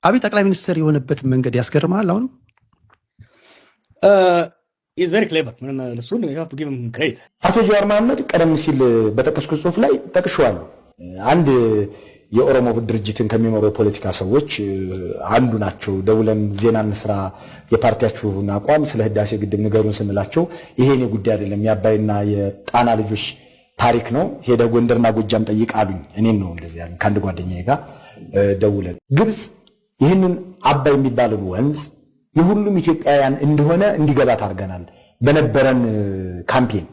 አብይ ጠቅላይ ሚኒስትር የሆነበት መንገድ ያስገርማል። አሁን ኢዝ ቬሪ ክሌቨር እሱን ዩ ሃቭ ቱ ጊቭ ሂም ክሬዲት። አቶ ጀዋር መሐመድ ቀደም ሲል በጠቀስኩት ጽሁፍ ላይ ጠቅሼዋለሁ። አንድ የኦሮሞ ድርጅትን ከሚመሩ የፖለቲካ ሰዎች አንዱ ናቸው። ደውለን ዜና እንስራ፣ የፓርቲያችሁን አቋም ስለ ህዳሴ ግድብ ንገሩን ስንላቸው ይሄ የኔ ጉዳይ አይደለም የአባይና የጣና ልጆች ታሪክ ነው፣ ሄደ ጎንደርና ጎጃም ጠይቅ አሉኝ። እኔን ነው እንደዚህ ያሉኝ ከአንድ ጓደኛዬ ጋር ደውለን። ግብጽ ይህንን አባይ የሚባልን ወንዝ የሁሉም ኢትዮጵያውያን እንደሆነ እንዲገባት አድርገናል። በነበረን ካምፔን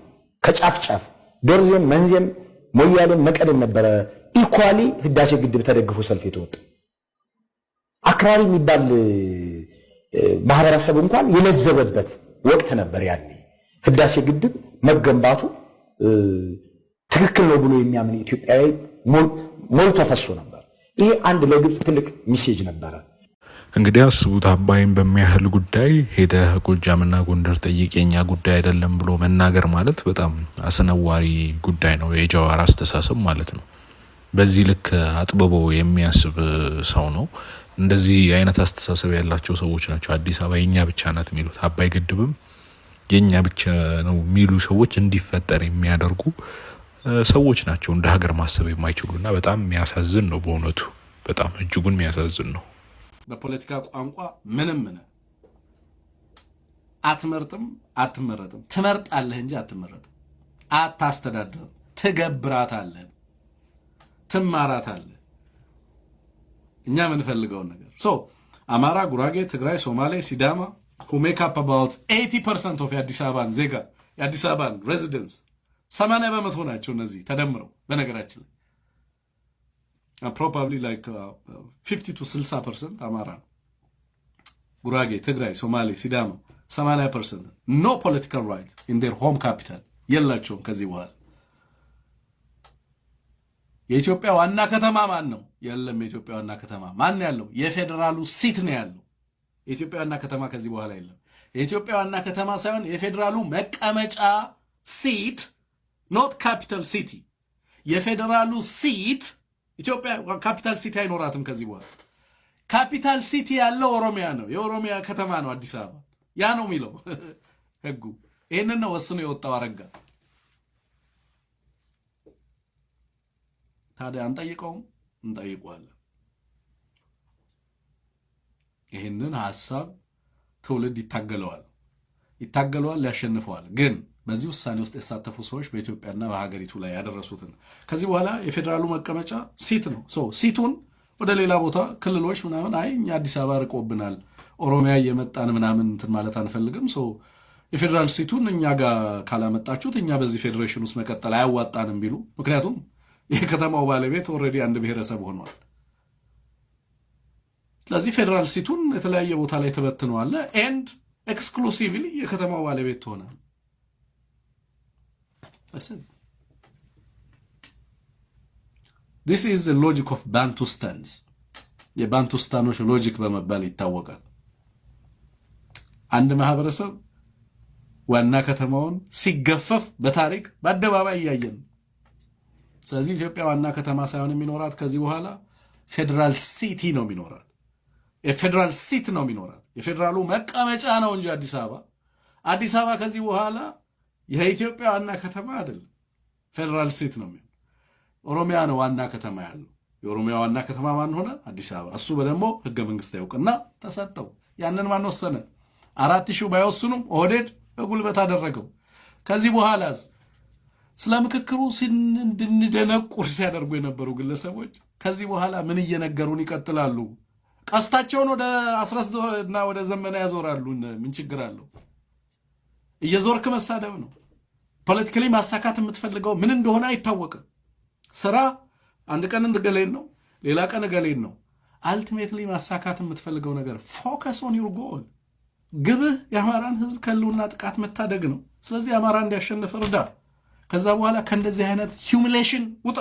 ከጫፍ ጫፍ ዶርዜም፣ መንዜም፣ ሞያሌም መቀሌም ነበረ ኢኳሊ ህዳሴ ግድብ ተደግፎ ሰልፍ የተወጣ አክራሪ የሚባል ማህበረሰብ እንኳን የለዘበበት ወቅት ነበር። ያኔ ህዳሴ ግድብ መገንባቱ ትክክል ነው ብሎ የሚያምን ኢትዮጵያዊ ሞልቶ ፈሶ ነበር። ይሄ አንድ ለግብጽ ትልቅ ሚሴጅ ነበረ። እንግዲህ አስቡት፣ አባይን በሚያህል ጉዳይ ሄደህ ጎጃምና ጎንደር ጠይቅ የኛ ጉዳይ አይደለም ብሎ መናገር ማለት በጣም አስነዋሪ ጉዳይ ነው። የጀዋር አስተሳሰብ ማለት ነው። በዚህ ልክ አጥብቦ የሚያስብ ሰው ነው። እንደዚህ አይነት አስተሳሰብ ያላቸው ሰዎች ናቸው አዲስ አበባ የኛ ብቻ ናት የሚሉት። አባይ ግድብም የኛ ብቻ ነው የሚሉ ሰዎች እንዲፈጠር የሚያደርጉ ሰዎች ናቸው። እንደ ሀገር ማሰብ የማይችሉና በጣም የሚያሳዝን ነው። በእውነቱ በጣም እጅጉን የሚያሳዝን ነው። በፖለቲካ ቋንቋ ምንም አትመርጥም፣ አትመረጥም። ትመርጣለህ እንጂ አትመረጥም። አታስተዳድርም፣ ትገብራታለህ፣ ትማራታለህ። እኛ የምንፈልገውን ነገር አማራ፣ ጉራጌ፣ ትግራይ፣ ሶማሌ፣ ሲዳማ who make up about 80% of የአዲስ አበባን ዜጋ የአዲስ አበባን ሬዚደንስ 80% ናቸው እነዚህ ተደምረው። በነገራችን ላይ probably like 50 to 60% አማራ፣ ጉራጌ፣ ትግራይ፣ ሶማሌ፣ ሲዳማ 80% no political right in their home capital የላቸውም ከዚህ በኋላ። የኢትዮጵያ ዋና ከተማ ማን ነው? የለም። የኢትዮጵያ ዋና ከተማ ማን ያለው? የፌደራሉ ሲት ነው ያለው። የኢትዮጵያ ዋና ከተማ ከዚህ በኋላ የለም። የኢትዮጵያ ዋና ከተማ ሳይሆን የፌደራሉ መቀመጫ ሲት፣ ኖት ካፒታል ሲቲ። የፌደራሉ ሲት ኢትዮጵያ ካፒታል ሲቲ አይኖራትም ከዚህ በኋላ። ካፒታል ሲቲ ያለው ኦሮሚያ ነው። የኦሮሚያ ከተማ ነው አዲስ አበባ። ያ ነው የሚለው ህጉ። ይህንን ነው ወስኖ የወጣው አረጋ። ታዲያ አንጠይቀውም? እንጠይቀዋለን። ይህንን ሐሳብ ትውልድ ይታገለዋል፣ ያሸንፈዋል። ግን በዚህ ውሳኔ ውስጥ የተሳተፉ ሰዎች በኢትዮጵያና በሀገሪቱ ላይ ያደረሱትን ከዚህ በኋላ የፌዴራሉ መቀመጫ ሲት ነው። ሲቱን ወደ ሌላ ቦታ ክልሎች ምናምን እኛ አዲስ አበባ ርቆብናል፣ ኦሮሚያ እየመጣን ምናምን እንትን ማለት አንፈልግም፣ የፌዴራል ሲቱን እኛ ጋር ካላመጣችሁት እኛ በዚህ ፌዴሬሽን ውስጥ መቀጠል አያዋጣንም ቢሉ፣ ምክንያቱም የከተማው ባለቤት ኦልሬዲ አንድ ብሔረሰብ ሆኗል። ስለዚህ ፌደራል ሲቱን የተለያየ ቦታ ላይ ተበትነዋል ኤንድ ኤክስክሉሲቭሊ የከተማው ባለቤት ትሆናል። This is the logic of Bantustans. የባንቱስታኖች ሎጂክ በመባል ይታወቃል። አንድ ማህበረሰብ ዋና ከተማውን ሲገፈፍ በታሪክ በአደባባይ እያየን። ስለዚህ ኢትዮጵያ ዋና ከተማ ሳይሆን የሚኖራት ከዚህ በኋላ ፌደራል ሲቲ ነው የሚኖራት። የፌደራል ሲት ነው የሚኖራት። የፌደራሉ መቀመጫ ነው እንጂ አዲስ አበባ ከዚህ በኋላ የኢትዮጵያ ዋና ከተማ አይደለም፣ ፌደራል ሲት ነው የሚሆነው። ኦሮሚያ ነው ዋና ከተማ ያለው። የኦሮሚያ ዋና ከተማ ማን ሆነ? አዲስ አበባ። እሱ በደሞ ህገ መንግስት ያውቅና ተሰጠው። ያንን ማን ወሰነ? 4000 ባይወስኑም ኦህዴድ በጉልበት አደረገው። ከዚህ በኋላስ ስለ ምክክሩ እንድንደነቁር ሲያደርጉ የነበሩ ግለሰቦች ከዚህ በኋላ ምን እየነገሩን ይቀጥላሉ? ቀስታቸውን ወደ አስረስና ወደ ዘመነ ያዞራሉ። ምን ችግር አለው? እየዞርክ መሳደብ ነው። ፖለቲካሊ ማሳካት የምትፈልገው ምን እንደሆነ አይታወቅም። ስራ አንድ ቀን እንገሌን ነው፣ ሌላ ቀን ገሌን ነው። አልቲሜትሊ ማሳካት የምትፈልገው ነገር ፎከስ ኦን ዩር ጎል። ግብህ የአማራን ህዝብ ከህልውና ጥቃት መታደግ ነው። ስለዚህ አማራ እንዲያሸንፍ እርዳ። ከዛ በኋላ ከእንደዚህ አይነት ሂዩሚሌሽን ውጣ።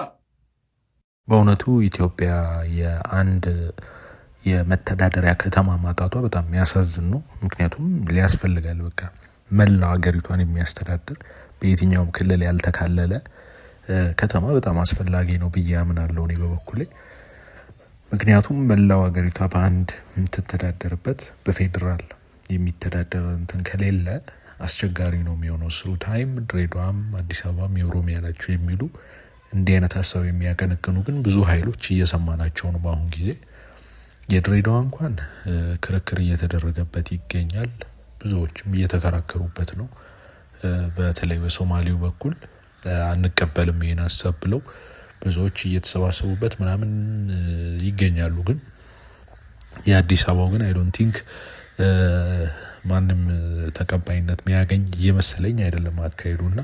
በእውነቱ ኢትዮጵያ የአንድ የመተዳደሪያ ከተማ ማጣቷ በጣም የሚያሳዝን ነው። ምክንያቱም ሊያስፈልጋል በቃ መላው ሀገሪቷን የሚያስተዳድር በየትኛውም ክልል ያልተካለለ ከተማ በጣም አስፈላጊ ነው ብዬ አምናለሁ እኔ በበኩሌ። ምክንያቱም መላው ሀገሪቷ በአንድ የምትተዳደርበት በፌዴራል የሚተዳደር እንትን ከሌለ አስቸጋሪ ነው የሚሆነው። ስሩ ታይም ድሬዳዋም አዲስ አበባም የኦሮሚያ ናቸው የሚሉ እንዲህ አይነት ሀሳብ የሚያቀነቅኑ ግን ብዙ ኃይሎች እየሰማናቸው ነው በአሁን ጊዜ። የድሬዳዋ እንኳን ክርክር እየተደረገበት ይገኛል። ብዙዎችም እየተከራከሩበት ነው። በተለይ በሶማሌው በኩል አንቀበልም ይሄን ሀሳብ ብለው ብዙዎች እየተሰባሰቡበት ምናምን ይገኛሉ። ግን የአዲስ አበባው ግን አይ ዶንት ቲንክ ማንም ተቀባይነት የሚያገኝ እየመሰለኝ አይደለም አካሄዱና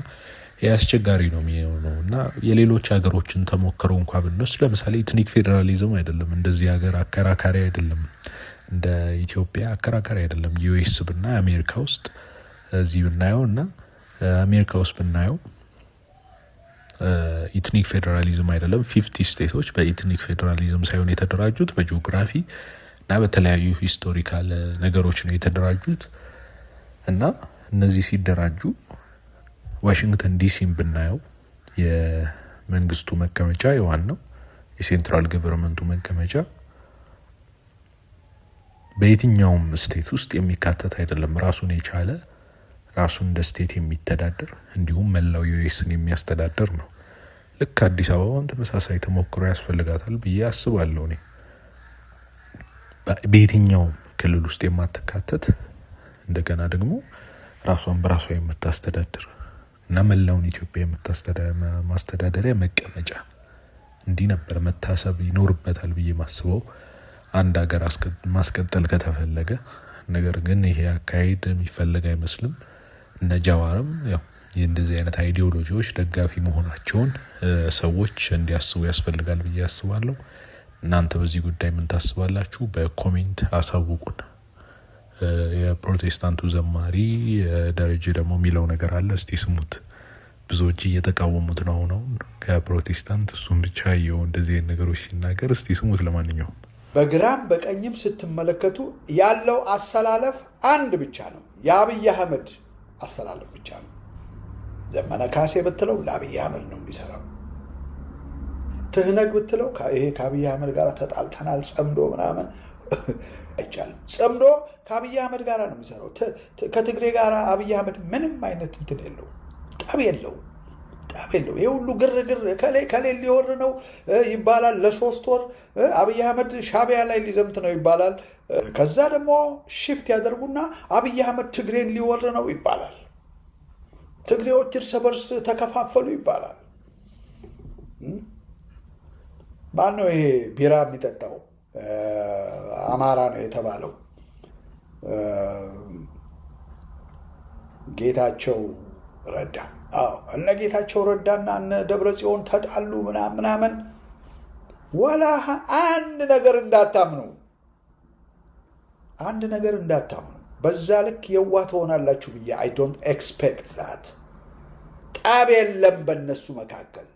አስቸጋሪ ነው የሚሆነው። እና የሌሎች ሀገሮችን ተሞክሮ እንኳን ብንወስድ ለምሳሌ ኢትኒክ ፌዴራሊዝም አይደለም እንደዚህ ሀገር አከራካሪ አይደለም፣ እንደ ኢትዮጵያ አከራካሪ አይደለም። ዩኤስ ብናይ አሜሪካ ውስጥ እዚህ ብናየው እና አሜሪካ ውስጥ ብናየው ኢትኒክ ፌዴራሊዝም አይደለም። 50 ስቴቶች በኢትኒክ ፌዴራሊዝም ሳይሆን የተደራጁት በጂኦግራፊ እና በተለያዩ ሂስቶሪካል ነገሮች ነው የተደራጁት። እና እነዚህ ሲደራጁ ዋሽንግተን ዲሲን ብናየው የመንግስቱ መቀመጫ የዋናው የሴንትራል ገቨርንመንቱ መቀመጫ በየትኛውም ስቴት ውስጥ የሚካተት አይደለም። ራሱን የቻለ ራሱን እንደ ስቴት የሚተዳደር እንዲሁም መላው ዩኤስን የሚያስተዳድር ነው። ልክ አዲስ አበባን ተመሳሳይ ተሞክሮ ያስፈልጋታል ብዬ አስባለሁ። እኔ በየትኛውም ክልል ውስጥ የማትካተት እንደገና ደግሞ ራሷን በራሷ የምታስተዳድር እና መላውን ኢትዮጵያ ማስተዳደሪያ መቀመጫ እንዲህ ነበር መታሰብ ይኖርበታል ብዬ ማስበው አንድ ሀገር ማስቀጠል ከተፈለገ። ነገር ግን ይሄ አካሄድ የሚፈለግ አይመስልም። እነ ጃዋርም ያው የእንደዚህ አይነት አይዲዮሎጂዎች ደጋፊ መሆናቸውን ሰዎች እንዲያስቡ ያስፈልጋል ብዬ አስባለሁ። እናንተ በዚህ ጉዳይ ምን ታስባላችሁ? በኮሜንት አሳውቁን። የፕሮቴስታንቱ ዘማሪ ደረጀ ደግሞ የሚለው ነገር አለ፣ እስቲ ስሙት። ብዙዎች እየተቃወሙት ነው ነው ከፕሮቴስታንት እሱም ብቻ የው እንደዚህ ነገሮች ሲናገር፣ እስቲ ስሙት። ለማንኛውም በግራም በቀኝም ስትመለከቱ ያለው አሰላለፍ አንድ ብቻ ነው። የአብይ አህመድ አሰላለፍ ብቻ ነው። ዘመነ ካሴ ብትለው ለአብይ አህመድ ነው የሚሰራው። ትህነግ ብትለው ይሄ ከአብይ አህመድ ጋር ተጣልተናል ጸምዶ ምናምን አይቻልም። ጸምዶ ከአብይ አህመድ ጋር ነው የሚሰራው። ከትግሬ ጋር አብይ አህመድ ምንም አይነት እንትን የለው፣ ጠብ የለው። ይሄ ሁሉ ግርግር ከሌ ሊወር ነው ይባላል። ለ3 ወር አብይ አህመድ ሻቢያ ላይ ሊዘምት ነው ይባላል። ከዛ ደግሞ ሽፍት ያደርጉና አብይ አህመድ ትግሬን ሊወር ነው ይባላል። ትግሬዎች እርስ በርስ ተከፋፈሉ ይባላል። ማነው ይሄ ቢራ የሚጠጣው? አማራ ነው የተባለው ጌታቸው ረዳ። እነ ጌታቸው ረዳና እነ ደብረ ጽዮን ተጣሉ ምናምን። ወላ አንድ ነገር እንዳታምኑ፣ በዛ ልክ የዋ ትሆናላችሁ ብዬ አይ ዶንት ኤክስፔክት ዛት። ጠብ የለም በእነሱ መካከል።